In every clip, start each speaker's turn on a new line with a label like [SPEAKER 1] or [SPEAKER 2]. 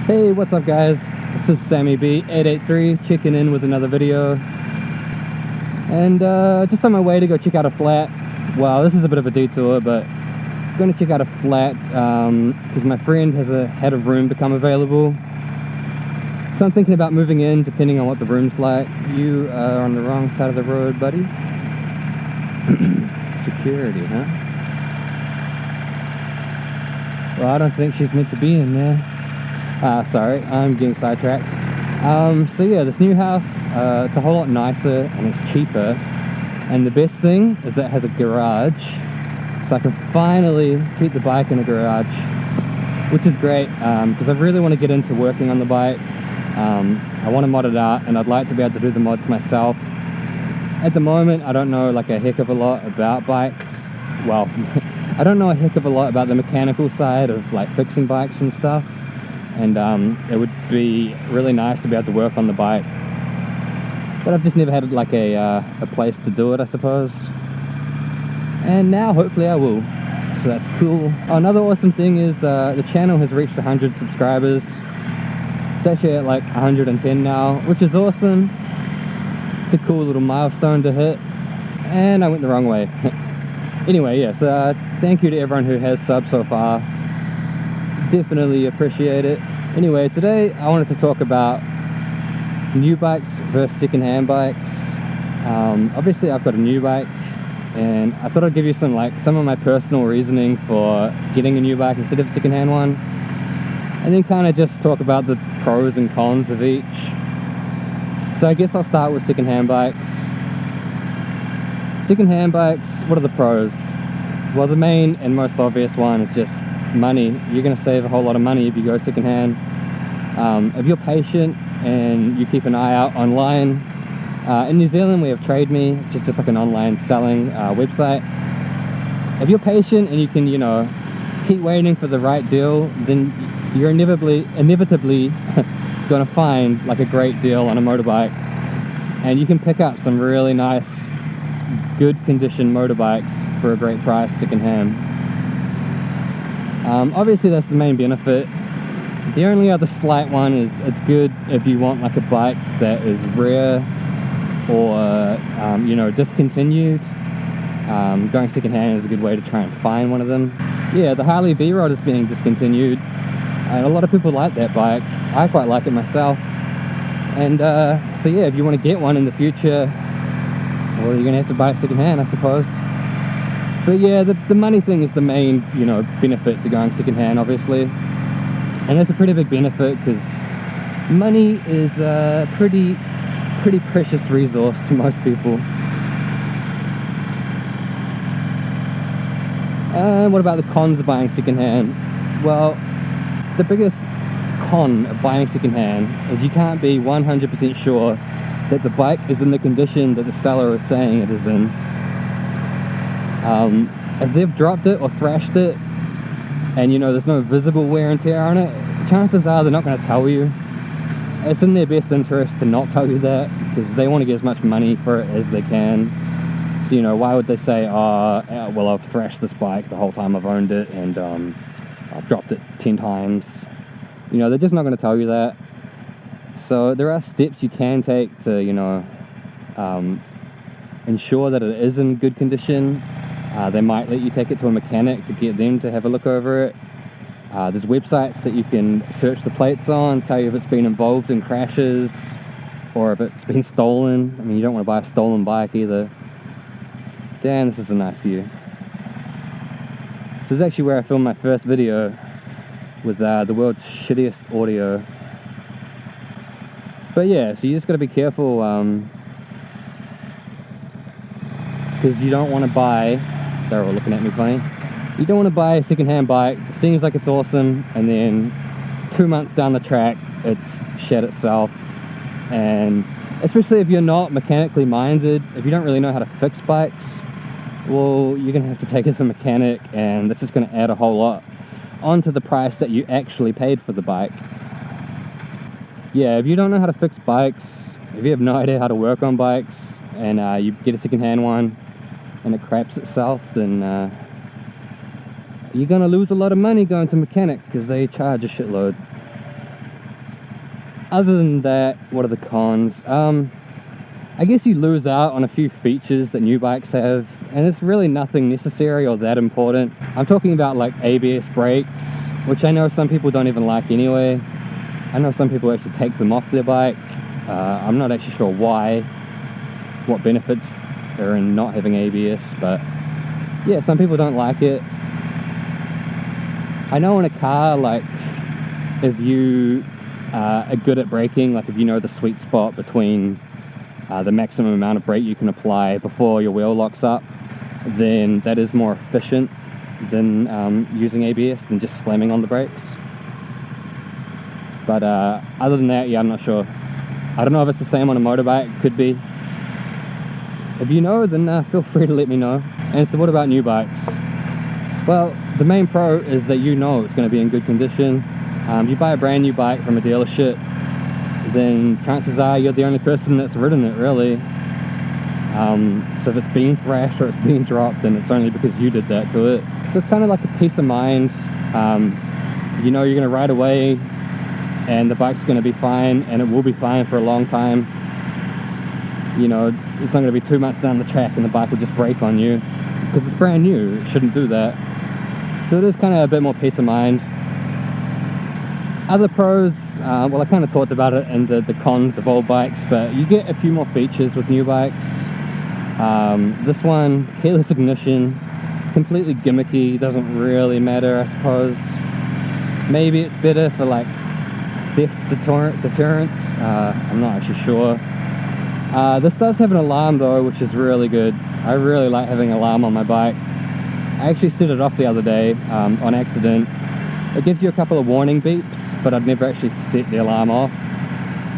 [SPEAKER 1] Hey, what's up guys? This is Sammy B883 checking in with another video. And just on my way to go check out a flat. Well, this is a bit of a detour, but I'm going to check out a flat because my friend has had a room become available. So I'm thinking about moving in depending on what the room's like. You are on the wrong side of the road, buddy. Security, huh? Well, I don't think she's meant to be in there. Sorry, I'm getting sidetracked. So yeah, this new house, it's a whole lot nicer and it's cheaper. And the best thing is that it has a garage. So I can finally keep the bike in a garage, which is great, because I really want to get into working on the bike. I want to mod it out and I'd like to be able to do the mods myself. At the moment, I don't know like a heck of a lot about bikes. Well, I don't know a heck of a lot about the mechanical side of like fixing bikes and stuff. And it would be really nice to be able to work on the bike, but I've just never had like a place to do it, I suppose. And now hopefully I will, so that's cool. Another awesome thing is the channel has reached 100 subscribers. It's actually at like 110 now, which is awesome. It's a cool little milestone to hit, and I went the wrong way. Anyway, yes, thank you to everyone who has subbed so far. Definitely appreciate it. Anyway, today I wanted to talk about new bikes versus second-hand bikes. Obviously I've got a new bike, and I thought I'd give you some of my personal reasoning for getting a new bike instead of a second-hand one, and then kind of just talk about the pros and cons of each. So I guess I'll start with second-hand bikes. Second-hand bikes, what are the pros? Well, the main and most obvious one is just money. You're going to save a whole lot of money if you go secondhand. If you're patient and you keep an eye out online, in New Zealand we have Trade Me, which is just like an online selling website. If you're patient and you can, you know, keep waiting for the right deal, then you're inevitably going to find like a great deal on a motorbike, and you can pick up some really nice, good condition motorbikes for a great price secondhand. Obviously that's the main benefit. The only other slight one is it's good if you want like a bike that is rare or you know, discontinued. Going secondhand is a good way to try and find one of them. Yeah, the Harley V-Rod is being discontinued, and a lot of people like that bike. I quite like it myself. And so yeah, if you want to get one in the future, well, you're gonna have to buy it secondhand, I suppose. But yeah, the money thing is the main, you know, benefit to going secondhand, obviously. And that's a pretty big benefit because money is a pretty precious resource to most people. And what about the cons of buying secondhand? Well, the biggest con of buying secondhand is you can't be 100% sure that the bike is in the condition that the seller is saying it is in. If they've dropped it or thrashed it and, you know, there's no visible wear and tear on it, chances are they're not going to tell you. It's in their best interest to not tell you that, because they want to get as much money for it as they can. So, you know, why would they say, oh, well, I've thrashed this bike the whole time I've owned it, and I've dropped it 10 times. You know, they're just not going to tell you that. So there are steps you can take to, you know, ensure that it is in good condition. They might let you take it to a mechanic to get them to have a look over it. There's websites that you can search the plates on, tell you if it's been involved in crashes or if it's been stolen. I mean, you don't want to buy a stolen bike either. Damn, this is a nice view. This is actually where I filmed my first video with the world's shittiest audio. But yeah, so you just got to be careful, because you don't want to buy, they're all looking at me funny, you don't want to buy a second-hand bike, it seems like it's awesome, and then 2 months down the track it's shed itself. And especially if you're not mechanically minded, if you don't really know how to fix bikes, well, you're gonna have to take it to a mechanic, and this is gonna add a whole lot onto the price that you actually paid for the bike. Yeah, if you don't know how to fix bikes, if you have no idea how to work on bikes, and you get a second-hand one and it craps itself, then you're gonna lose a lot of money going to mechanic because they charge a shitload. Other than that, what are the cons? I guess you lose out on a few features that new bikes have, and it's really nothing necessary or that important. I'm talking about like ABS brakes, which I know some people don't even like anyway. I know some people actually take them off their bike. I'm not actually sure why, what benefits there are in not having ABS, but yeah, some people don't like it. I know in a car, like, if you are good at braking, like if you know the sweet spot between the maximum amount of brake you can apply before your wheel locks up, then that is more efficient than using ABS than just slamming on the brakes. But other than that, yeah, I'm not sure. I don't know if it's the same on a motorbike. Could be. If you know, then feel free to let me know. And so what about new bikes? Well, the main pro is that you know it's going to be in good condition. You buy a brand new bike from a dealership, then chances are you're the only person that's ridden it, really. So if it's been thrashed or it's been dropped, then it's only because you did that to it. So it's kind of like a peace of mind. You know you're going to ride away and the bike's going to be fine, and it will be fine for a long time. You know, it's not going to be 2 months down the track and the bike will just break on you because it's brand new. It shouldn't do that. So it is kind of a bit more peace of mind. Other pros, well, I kind of talked about it in the cons of old bikes, but you get a few more features with new bikes. This one, keyless ignition, completely gimmicky, doesn't really matter, I suppose. Maybe it's better for like theft deterrence, I'm not actually sure. This does have an alarm though, which is really good. I really like having an alarm on my bike. I actually set it off the other day on accident. It gives you a couple of warning beeps, but I'd never actually set the alarm off.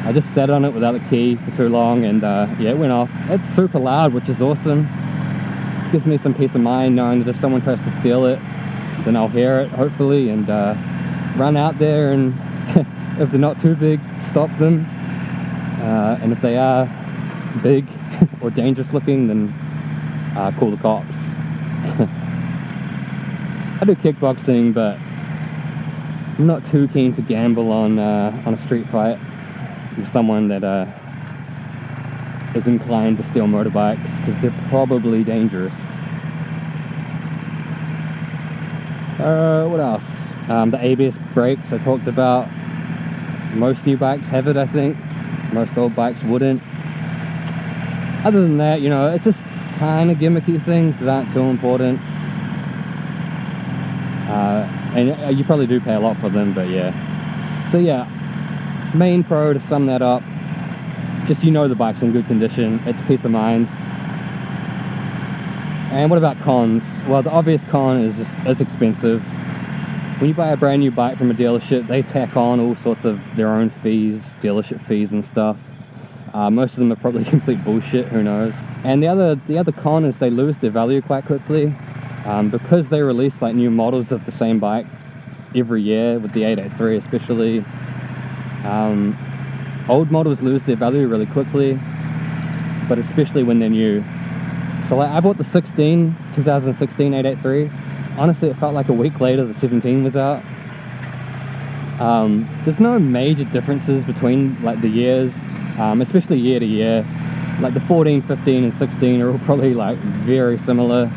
[SPEAKER 1] I just sat on it without the key for too long, and yeah, it went off. It's super loud, which is awesome. Gives me some peace of mind knowing that if someone tries to steal it, then I'll hear it, hopefully, and run out there, and if they're not too big, stop them. And if they are big or dangerous looking, then call the cops. I do kickboxing, but I'm not too keen to gamble on a street fight with someone that is inclined to steal motorbikes, because they're probably dangerous. What else? The ABS brakes I talked about. Most new bikes have it, I think. Most old bikes wouldn't. Other than that, you know, it's just kind of gimmicky things that aren't too important. And you probably do pay a lot for them, but yeah. So yeah, main pro, to sum that up, just you know the bike's in good condition, it's peace of mind. And what about cons? Well, the obvious con is just it's expensive. When you buy a brand new bike from a dealership, they tack on all sorts of their own fees, dealership fees and stuff. Most of them are probably complete bullshit, who knows. And the other con is they lose their value quite quickly. Because they release like new models of the same bike every year, with the 883 especially, old models lose their value really quickly, but especially when they're new. So like I bought the 2016 883. Honestly, it felt like a week later the 17 was out. There's no major differences between like the years, especially year to year. Like the 14, 15 and 16 are all probably like very similar.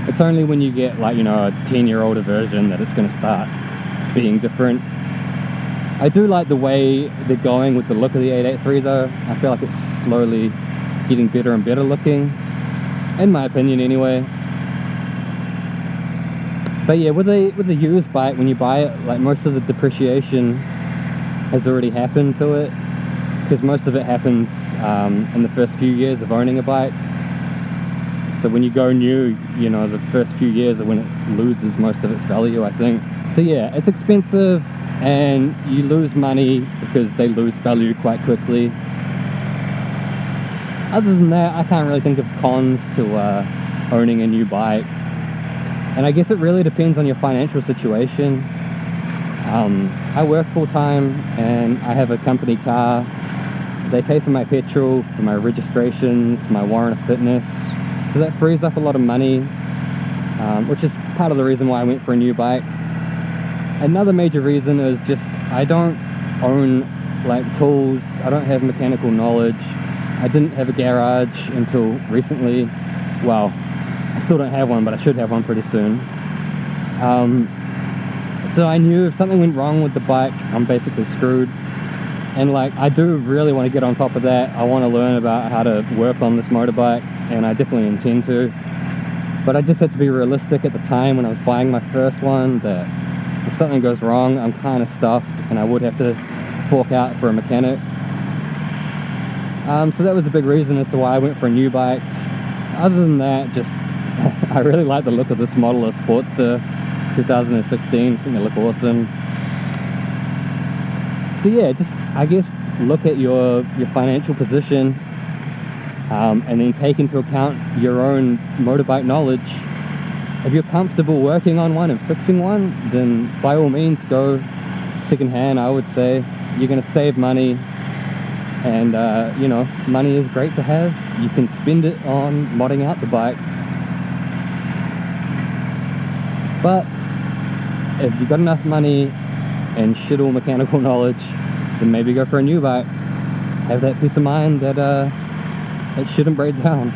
[SPEAKER 1] It's only when you get like, you know, a 10-year-older version that it's going to start being different. I do like the way they're going with the look of the 883 though. I feel like it's slowly getting better and better looking, in my opinion anyway. But yeah, with the used bike, when you buy it, like most of the depreciation has already happened to it, because most of it happens in the first few years of owning a bike. So when you go new, you know, the first few years are when it loses most of its value, I think. So yeah, it's expensive and you lose money because they lose value quite quickly. Other than that, I can't really think of cons to owning a new bike. And I guess it really depends on your financial situation. I work full-time and I have a company car. They pay for my petrol, for my registrations, my warrant of fitness. So that frees up a lot of money, which is part of the reason why I went for a new bike. Another major reason is just I don't own like tools. I don't have mechanical knowledge. I didn't have a garage until recently. Well, I still don't have one, but I should have one pretty soon. So I knew if something went wrong with the bike, I'm basically screwed. And like, I do really want to get on top of that. I want to learn about how to work on this motorbike, and I definitely intend to. But I just had to be realistic at the time when I was buying my first one, that if something goes wrong, I'm kind of stuffed and I would have to fork out for a mechanic. So that was a big reason as to why I went for a new bike. Other than that, just I really like the look of this model of Sportster 2016. I think they look awesome. So yeah, just I guess look at your financial position, and then take into account your own motorbike knowledge. If you're comfortable working on one and fixing one, then by all means go secondhand. I would say you're going to save money, and you know, money is great to have. You can spend it on modding out the bike. But if you've got enough money and shit all mechanical knowledge, then maybe go for a new bike. Have that peace of mind that it shouldn't break down.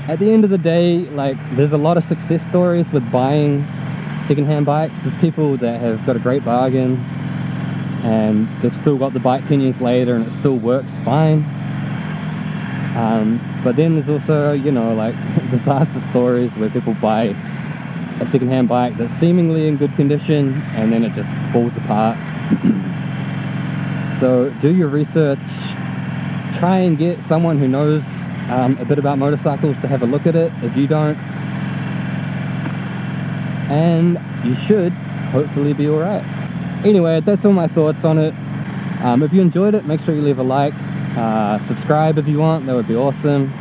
[SPEAKER 1] At the end of the day, like, there's a lot of success stories with buying secondhand bikes. There's people that have got a great bargain and they've still got the bike 10 years later and it still works fine. But then there's also, you know, like disaster stories where people buy a secondhand bike that's seemingly in good condition and then it just falls apart. So do your research. Try and get someone who knows a bit about motorcycles to have a look at it if you don't, and you should hopefully be alright. Anyway, that's all my thoughts on it. If you enjoyed it, make sure you leave a like, subscribe if you want, that would be awesome.